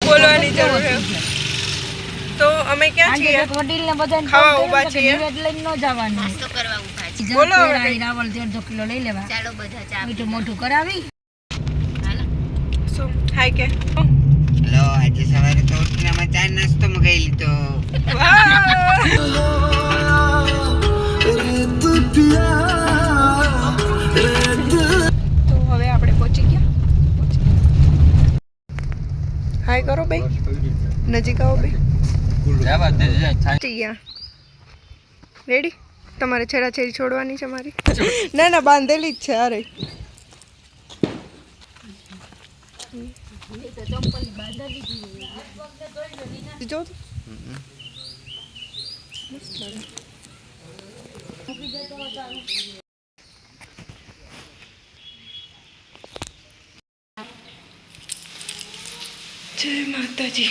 બોલવાની જરૂર છે તો અમે ક્યાં છીએ વડીલને બધાને ખાવા ઊભા છીએ નિવેદ લઈને ન જવાનું નાસ્તો કરવા ઊભા છીએ બોલો રાવલ 1.5 કિલો લઈ લેવા ચાલો બધા ચા મીઠું મોઢું કરાવી શું હાય કે હેલો આજે સવારે તો ઉઠીને અમે ચા નાસ્તો મગાવી લીધો તો હવે આપણે પહોંચી ગયા હાય કરો ભાઈ નજીક આવો ભાઈ રેડી તમારે છેડાછેડી છોડવાની છે મારી ના ના બાંધેલી જ છે અરે જો જય માતાજી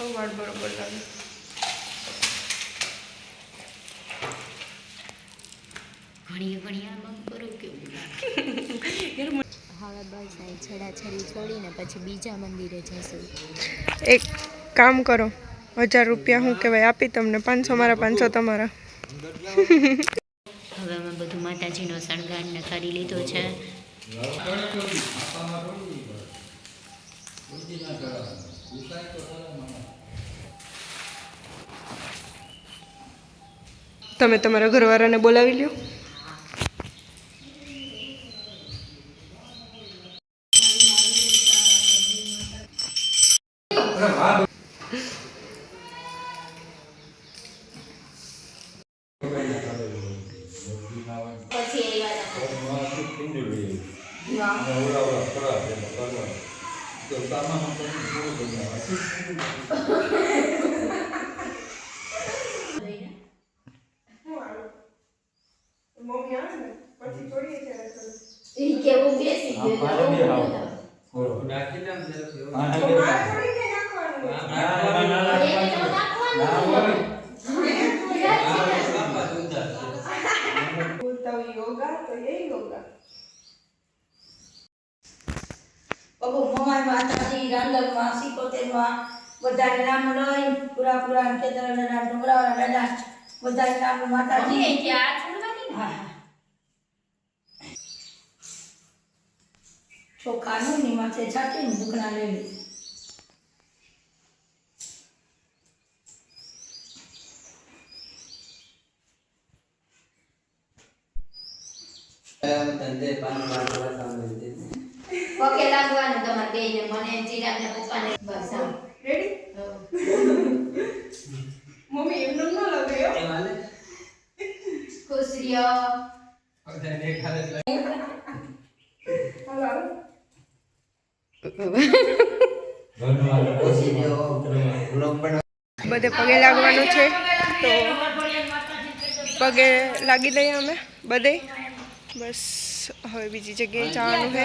વાળ બરોબર લાગે ઘણી બંધ કરો કેવું હવે બસ અહીં છેડાછેડી છોડીને પછી બીજા મંદિરે જશું એક કામ કરો 1000 રૂપિયા હું કહેવાય આપી તમને 500 મારા 500 તમારા હવે અમે બધું માતાજીનો શણગાર ને કરી લીધો છે તમે તમારા ઘરવાળાને બોલાવી લ્યો માતાજી રાંદલમાં સિકોતેરમાં બધાને નામ લઈ પૂરા ખેતરના ડુંગરાવાળા દાદા બધાને નામ માતાજી ત્યાં છોડવાની હા ચોખાનું ની માથે છાટીને દુખણા લેવી પગે લાગવાનું તમારે બેયને મને ચિરાગને પપ્પાને બસ આમ રેડી મમ્મી એમનો ન લગાયો એવાલે ખુશ રહ્યો બધે પગે લાગવાનું છે તો પગે લાગી લઈએ અમે બધે બસ હવે બીજી જગ્યાએ જવાનું છે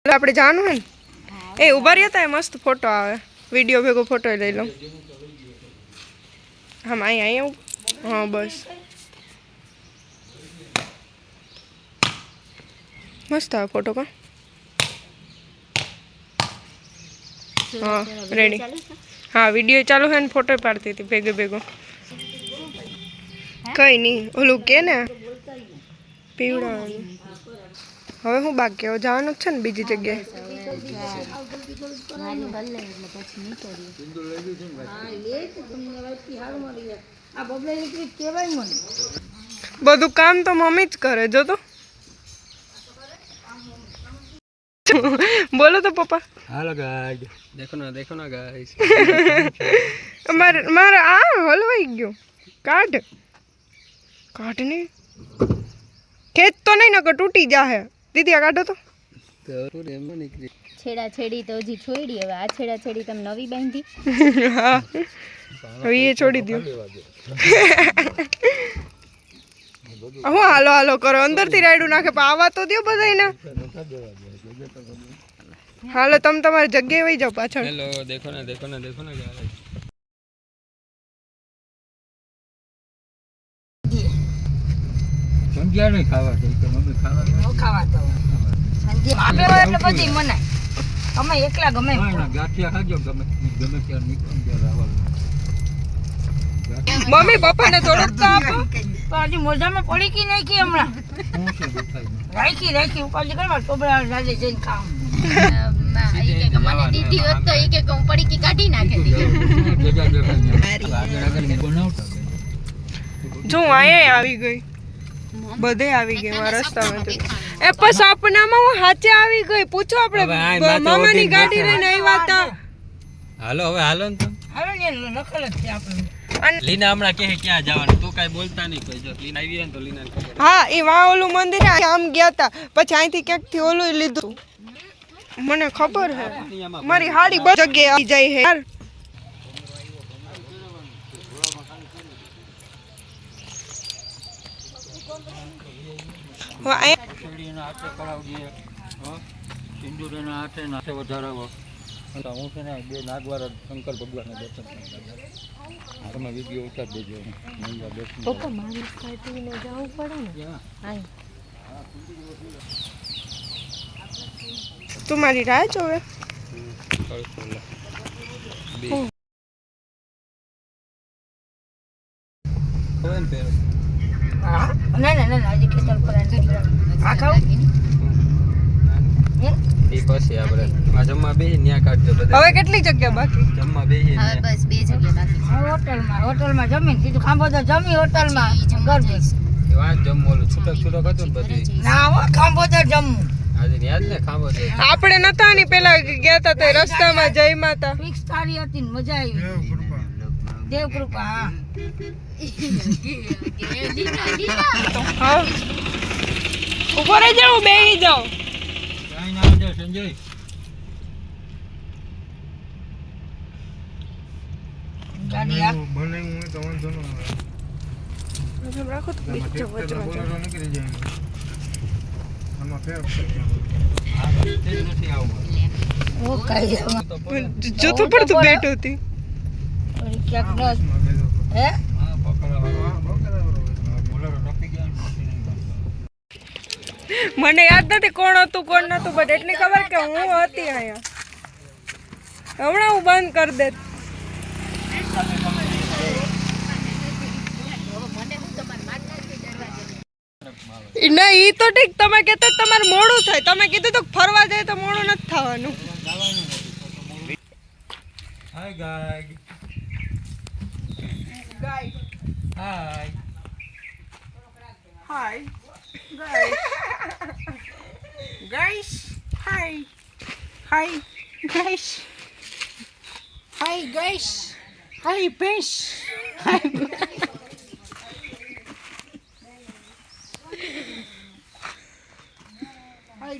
આપણે જવાનું હે ને એ ઉભા રહ્યા હતા મસ્ત ફોટો આવે વિડીયો ભેગો ફોટો લઈ લો હા અહીંયા હા બસ મસ્ત આવે ફોટો કા હા રેડી હા વિડીયો ચાલુ છે ને ફોટો પાડતી હતી ભેગો ભેગો કઈ નહીં ઓલું કે ને પીવડાવવાનું હવે હું બાકી હવે જવાનું જ છે ને બીજી જગ્યાએ બધું કામ તો મમ્મી જ કરે જો તો બોલો તો પપ્પા हेलो गाइस देखो ना गाइस मारा आ हलवाई गयो काट नहीं खेत तो नहीं ना टूटी जा है दीदी काटो तो छेड़ा छेड़ी तो हजी छोड़ी હવે આ છેડા છેડી તમે નવી બાંધી હા હવે એ છોડી દો હું હાલો હાલો કરો અંદર થી રાયડું નાખે પણ આવા તો દો બધાયને હાલો તમે તમારી જગ્યાએ વહી જાઓ પાછળ. हेलो देखो ना देखो ना देखो ना गाइस સંધ્યા નહીં ખાવા દે કે મમ્મી ખાવા દે. ન ખાવા તો આપણે હોય એટલે બધી મનાય. અમે એકલા ગમે ના ના ગાંઠિયા ખાજો ગમે ગમે ત્યારે નીકળો ને ત્યારે આવવાનું. મમ્મી પપ્પાને થોડુંક તો આપો. તો હજી મોઢામાં પડી કી નાખી હમણાં શું છે દેખાય રાખી ઉપાડી કરવા ટોબરા લાગે જઈને ખાવ મને દીધી હોત તો એ કે હું પડી કે કાઢી નાખે જગ્યા આગળ આગળ બનાવતા જો હું અહીંયા આવી ગઈ, બધે આવી ગઈ મારા રસ્તામાં તો. એ પણ સપનામાં હું હાચે આવી ગઈ. પૂછો હવે આ આપણે માથે મામાની ઓઢીને ગાડી બેઠા. લઈને આવ્યા હતા. હાલો હવે હાલો ને તમે હવે ને નકલ જ છે આપણે અને લીના હમણાં કહે ક્યાં જવાનું તું કાંઈ બોલતા નહીં કોઈ જો લીના આવી ને તો લીના ખબર હા એ વા ઓલું મંદિર છે, આમ ગયા હતા પછી અહીંથી ક્યાંકથી ઓલું લીધું. મને ખબર છે મારી હાડી બધી જગ્યાએ આવી જાય છે યાર. હું અહીંયા શેરડીના હાથે કરાવજે સિંદૂરના હાથે નાથે વધારાવો. તો હું છે ને બે નાગવાળા શંકર ભગવાનના દર્શન કરતા તમે વિડીયો ઉતારી દેજો. મંગા દર્શન તું મારી રાહ જોવે. ના હજી ખેતર પર આ ખાવ એ પછી આપણે આ જમવા બેસી ન્યા કાઢજો બધા હવે કેટલી જગ્યા બાકી? જમવા બેસી હવે બસ 2 જગ્યા બાકી છે હોટલમાં જમીન કીધું ખાંભો તો જમી હોટલમાં ગરબે વાત જમવું ઓલું છૂટક છૂટક હતું ને બધું ના હો ખાંભો તો જમવું આજે યાદ ને ખાવો છે આપણે નતા ની પેલા ગયા હતા તે રસ્તામાં જય માતા. ફિક્સ થાળી હતી ને મજા આવી દેવ કૃપા હા હા ઉભો રહી જાવ, બેહી જાઓ. કાંઈ ના આવજે સંજય. ગાડી આ રાખો તો બીજો વચમાં નીકળી જાય આમાં ફેર નથી આવવું. ઓ કાઈ જો તો પડતું બેઠો હતી. ક્યાંક ન હે હા પકડવા બોલેરો ટપી ગયા. મને યાદ નથી કોણ હતું કોણ નતું, બટ એટલી ખબર કે હું હતી અહીંયા. હમણાં હું બંધ કરી દે. ના ઈ તો ઠીક, તમે કહેતા તમારે મોડું થાય, તમે કીધું તો ફરવા જાય તો મોડું નથી થવાનું. Hi guide. Hi hi guys guys hi hi guys hi guys hi બેસ હાય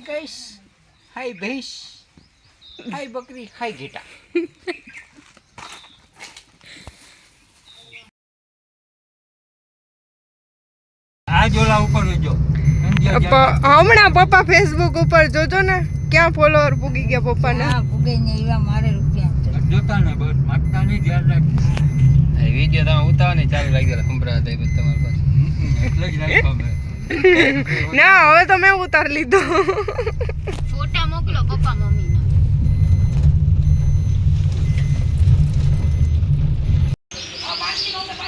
ગાઈસ. હાય ભેંસ. હાય બકરી. હાય ઘેટા. આ જોલા ઉપર જો હમણાં પપ્પા ફેસબુક ઉપર જોજો ને ક્યાં ફોલોવર પૂગી ગયા પપ્પાને. હા ભૂગે ને એવા મારે રૂપિયા જોતા ને બસ માગતા નહીં ધ્યાન રાખ. આ વિડિયો તમે ઉતારવાની ચાલુ લાગી ગયેલા સંભળાતા એ બધું તમારી પાસે એટલે જ રાખો અમે. ના હવે તો મેં ઉતાર લીધો. ફોટા મોકલો પપ્પા મમ્મીના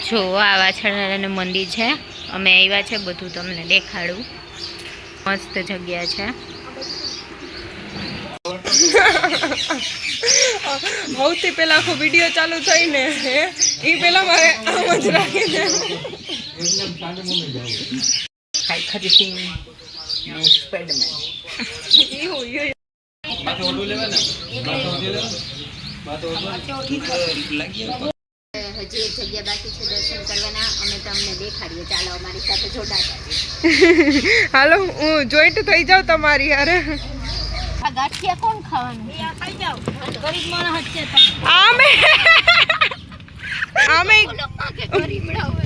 જો આ વાછરડાનું મંદિર છે, અમે આવ્યા છે, બધું તમને દેખાડું. મસ્ત જગ્યા છે. સૌથી પેલા આખો વિડીયો ચાલુ થઈ ને એ પેલા મારે આમ જ રાખીને એકદમ સાદું મમ્મી જાવ. માથે ઓલું લેવા ને માથે ઓલું લેવા માથે ઓલું લાગી હજી એક જગ્યા બાકી છે દર્શન કરવાના, અમે તમને દેખાડીએ. ચાલો અમારી સાથે જોડાતા. હાલો હું જોઈન્ટ થઈ જાઉં તમારી યાર. આ ગાંઠિયા કોણ ખાવાનું? ખાઈ જાવ ગરીબ માણસ છે તમે આમે આમે લોકો કે ગરીબડા હોય.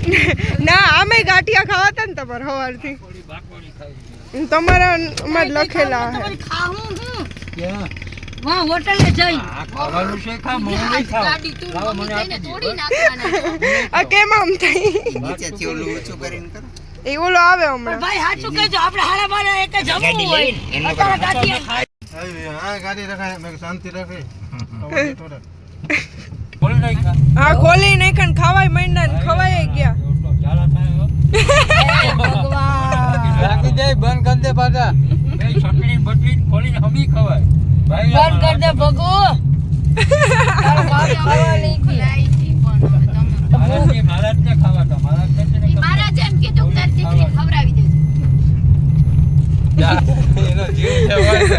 ના આમે ગાંઠિયા ખાવાતા ને તમારે સવારથી. થોડી બાકોડી ખાઈ. તમારા માં લખેલા હે તમારે ખાવું હું ક્યાં વાહ હોટલે જઈ આ ખાવાનું છે ખા મને નહીં ખાવ લાવો મને આપી દો આ કેમ આમ થઈ નીચેથી ઓલું ઊંચું કરીને કરો એ ઓલો આવે હમણાં ભાઈ સાચું કહેજો આપણે હારા બારા એક જમવું ગાડી હોય લઈ એનો અત્યારે ગાડી हाँ गाड़ी रखा है मैं शांति रखे બોલ નહીં ખા હા ખોલી નાખન ખવાય માંડ્યા ને ખવાય ગયા ઝાલા થાય ભગવાન રાખી દે બંધ કરી દે પાછા બે ચટણી બટલી ખોલીને હમી ખવાય ભાઈ બંધ કર દે ભગુ તારો બાપ ખાવા લઈ ગઈ મહારાજ ને ખાવા તો મહારાજ ને મહારાજ એમ કીધું કે તારી દીકરી ખવડાવી દેજો એનો જીવ છે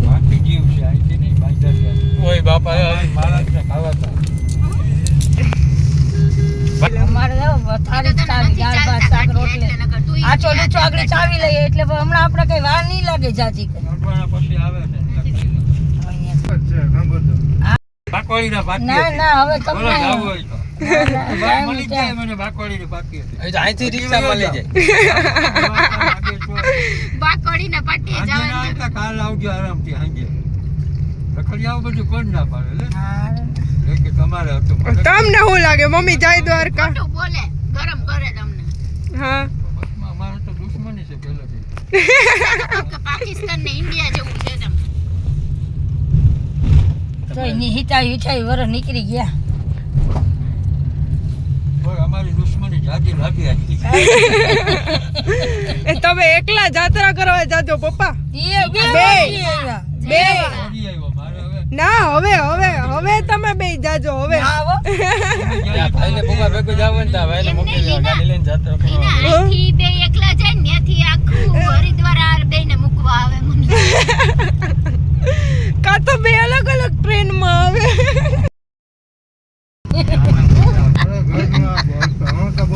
બાકી જીવ છે આ છે નહીં બાંધા ઓય બાપા મહારાજ ને ખાવા તો અમારે વધારે ચાવી દાળ ભાત શાક રોટલી આ ચોડું ચોગડી ચાવી લઈએ એટલે હમણાં આપણે કઈ વાર નહીં લાગે જાજી નોટવાના પછી આવે છે બાકોડી ના બાકી ના ના હવે બોલો તમને જાવ હોય તો ના, મળી જાય મને બાકોડી ની બાકી હતી અહીંથી રિક્ષા મળી જાય બાકોડીના પાટીએ આજે ના આવતા કાલ આવજો આરામથી સાંજે રખડી આવું બધું કોણ ના પાડે લે કે તમારે હતું તમને શું લાગે મમ્મી જાય દ્વારકા ખોટું બોલે ગરમ કરે તમને હા અમારે તો દુશ્મની છે પહેલાથી કે પાકિસ્તાન ને ઇન્ડિયા જેવું છે તમને તો એની હિચાઈ હિચાઈ વર નીકળી ગયા પણ અમારી દુશ્મની જાજી લાગી હતી એ તમે એકલા જાત્રા કરવા જાજો પપ્પા એ બે. બે બે ફરી આવ્યો મારે હવે ના હવે તમે બે જાજો હવે આવો ભાઈને પપ્પા ભેગું જવાનું તા ભાઈને મૂકી દેવા ગાડી લઈને જાત્રા કરવા અહીંથી બે એકલા જાય ને ત્યાંથી આખું હરિદ્વાર આ બેને મૂકવા આવે મને કા તો બે અલગ અલગ ટ્રેન માં આવે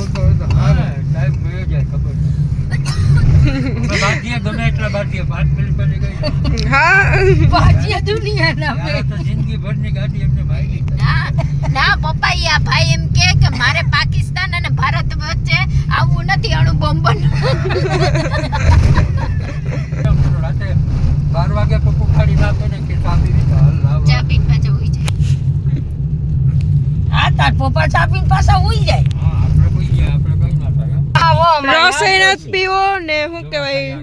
ટાઈમ ગયો જાય ખબર નહીં બાકીએ ગમે એટલા બાકીએ 5 મિનિટ પછી ગઈ હા બાજી દુનિયા ના ત્યારે તો જિંદગી ભરની ગાડી એમને મારી ના પપ્પા આ ભાઈ એમ કે મારે પાકિસ્તાન અને ભારત વચ્ચે આવું નથી અણુ બોમ્બ રાતે 12 વાગે પપ્પુ ખાડી નાખે ને કે ચા પીવી તો હાલ લાવ ચા પીને પાછા હોઈ જાય આ તાર પપ્પા ચાપીને પાછા ઉઈ જાય હા આપણે કોઈ ગયા આપણે કઈ ના થાય આવો રસોઈ નથી પીવો ને શું કહેવાય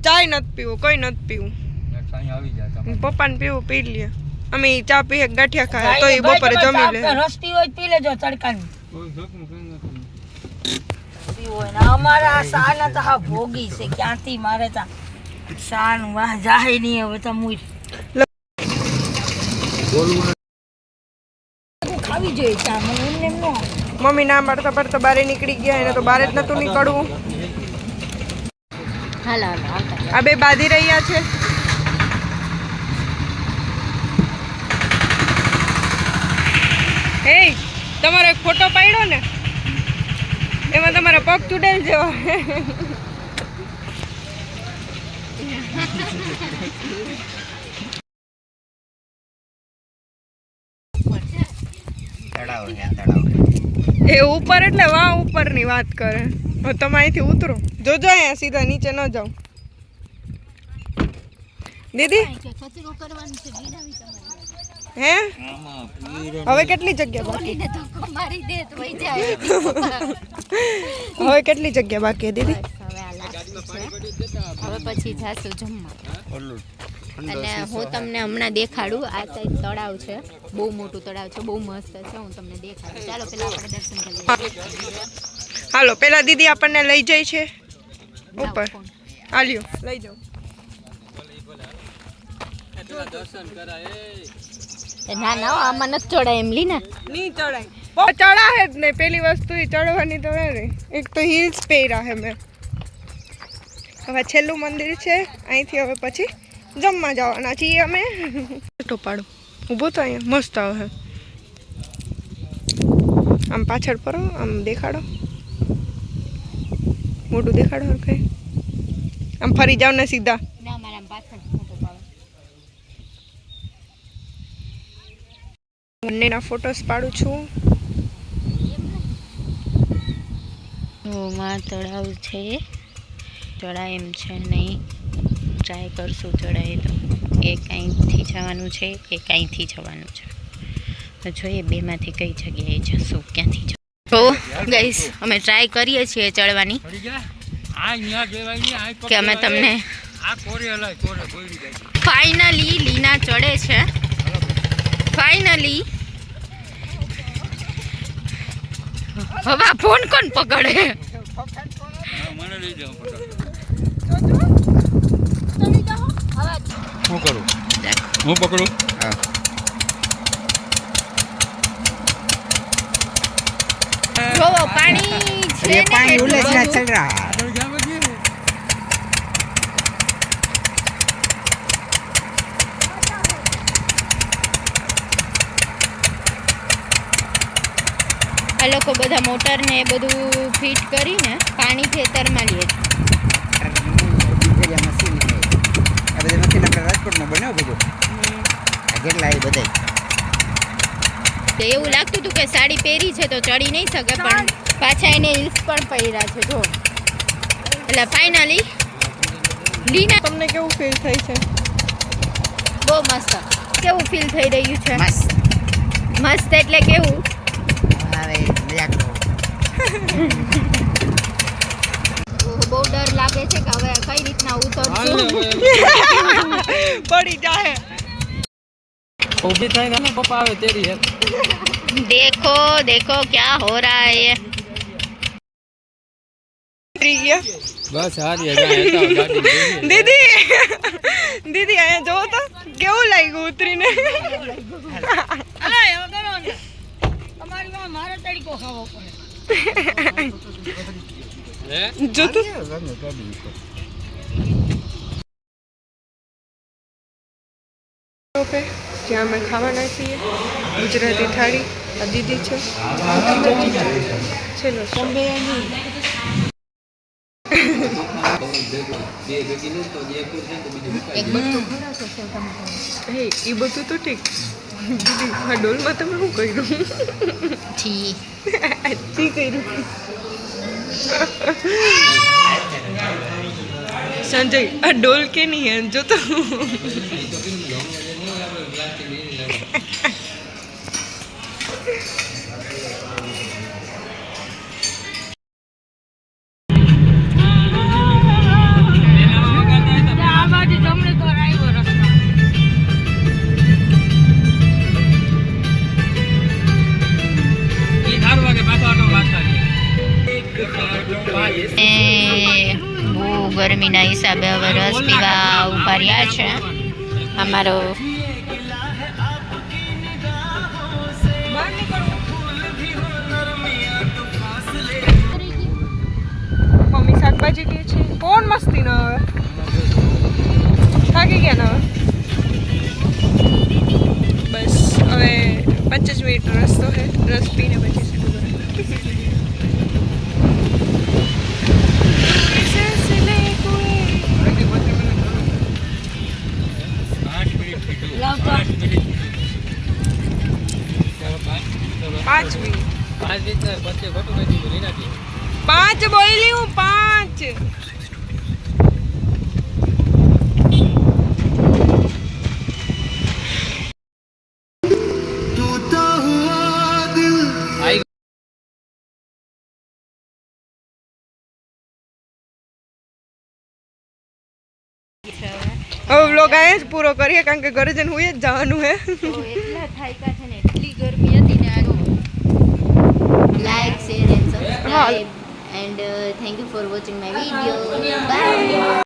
ચાય નથી પીવો કઈ નથી પીવું નેક્સ્ટ અહીં આવી જાય તમારે પપ્પાને પીવું પી લે અમે ચા પીએ ગાંઠિયા ખાય તો એ બપોરે જમી લે રસ પીવો હોય તો પી લેજો તડકાની કોઈ ધકનું કઈ નથી પીવો હોય ને અમારા આ સાના તો હા ભોગી છે ક્યાંથી મારે તા સાનું વાહ જાહે નહીં હવે તો મુઈ ખાવી જોઈએ ચા મને એમને એમ ન આવે. મમ્મી ના પાડતા પાડતા બારે નીકળી ગયા એને તો બારે જ નતું નીકળવું હાલો આવતા આ બે બાંધી રહ્યા છે હે તમારો એક ફોટો પાડ્યો ને એમાં તમારા પગ ચૂડેલ જેવા તળાવ છે તળાવ એ ઉપર એટલે વાહ ઉપરની વાત કરે હવે તમે અહીંથી ઉતરો જોજો અહીંયા સીધા નીચે ન જાઓ દીદી કચરો કરવાનું છે ગીરાવી તમારે હે હવે કેટલી જગ્યા બાકી એને ધક્કો મારી દે તો વઈ જાય હવે કેટલી જગ્યા બાકી છે દીદી હવે આ લાસ્ટ છે હવે પછી જાશું જમવા અને હું તમને હમણાં દેખાડું આ સાઈડ તળાવ છે બહુ મોટું તળાવ છે બહુ મસ્ત છે હું તમને દેખાડું ચાલો પેલા આપણે દર્શન કરી લઈએ હાલો પેલા દીદી આપણને લઈ જાય છે ઉપર હાલ્યો લઈ જાઓ ના ના આમાં નથી ચડાય એમ લી ને નહીં ચડાય ચડાહે જ નહીં પેલી વસ્તુ એ ચડવાની તો હે ને એક તો હિલ્સ પહેર્યા હે મેં હવે છેલ્લું મંદિર છે અહીંથી હવે પછી જમવા જવાના છીએ અમે ફોટો પાડો ઊભો તો અહીંયા મસ્ત આવે આમ પાછળ પરો આમ દેખાડો મોટું દેખાડો કઈ આમ ફરી જાવ ને સીધા ના મારા પાછળ ફોટો પાડો બંનેના ફોટોસ પાડું છું માં તળાવ છે, ચડાય એમ છે નહીં, ટ્રાય કરશું ચડાય તો. એક અહીંથી જવાનું છે, એક અહીંથી જવાનું છે, તો જોઈએ બેમાંથી કઈ જગ્યાએ જશું, ક્યાંથી જશું. તો ગાઈસ અમે ટ્રાય કરીએ છીએ ચડવાની, કે અમે તમને ફાઇનલી લીના ચડે છે, ફાઇનલી. હવે આ ફોન કોણ પકડે? હું કરું, હું પકડું. હા જોવો પાણી છે ये ને पानी કેટલું उलझना બધું. चल रहा है. આ લોકો બધા મોટર ને એ બધું ફિટ કરીને પાણી ખેતરમાં લે છે. બીજા મશીન છે. આ બધા મશીન આપણે રાજકોટમાં બન્યો બધું. આ કેટલા એ બધા. તો એવું લાગતું હતું કે સાડી પહેરી છે તો ચડી નહીં શકે, પણ પાછા એને હિલ્સ પણ પહેર્યા છે જો. એટલે ફાઇનલી લીના તમને કેવું ફીલ થાય છે? બહુ મસ્ત. કેવું ફીલ થઈ રહ્યું છે? મસ્ત. મસ્ત એટલે કેવું? હવે મજા કરો. બહુ ડર લાગે છે કે હવે કઈ રીતના ઉતરશું. પડી જાય. ઊભી થઈને અમે પપ્પા આવે તેરી હે. देखो देखो क्या हो रहा है. ઉતરી ગયા. બસ હારી હે ગાડી બેસી. દીદી દીદી અહીંયા જોવો તો કેવું લાગ્યું ઉતરીને? હે જો તો જ્યાં અમે ખાવાના છીએ ગુજરાતી થાળી. આ દીદી છે, ચલો એક બટકું ભરાશે સેવ ટમેટા. હે એ બધું તો ઠીક. દીદી આ ડોલમાં તમે શું કર્યું? જી જી કર્યું. સંજય આ ડોલ કે નહીં હે જો તો. બહુ ગરમીના હિસાબે હવે રસ પીવા ઉભા રહ્યા છે. અમારો મમ્મી શાકભાજી લે છે. કોણ મસ્તી ના હવે થાકી ગયા ના હવે. બસ હવે 25 મિનિટનો રસ્તો છે. રસ પીને પછી સીધું ઘરે. પાંચ મિનિટ 5 રીતના પછી ખોટું કહી દીધું લીના જી. 5 બોલી હું 5. હવે વ્લોગ અહીંયા જ પૂરો કરીએ કારણ કે ઘરે જઈને હુઈ જ જવાનું હે. એટલા થાક્યા છે ને, એટલી ગરમી હતી ને. આનો like share and subscribe and thank you for watching my video. By.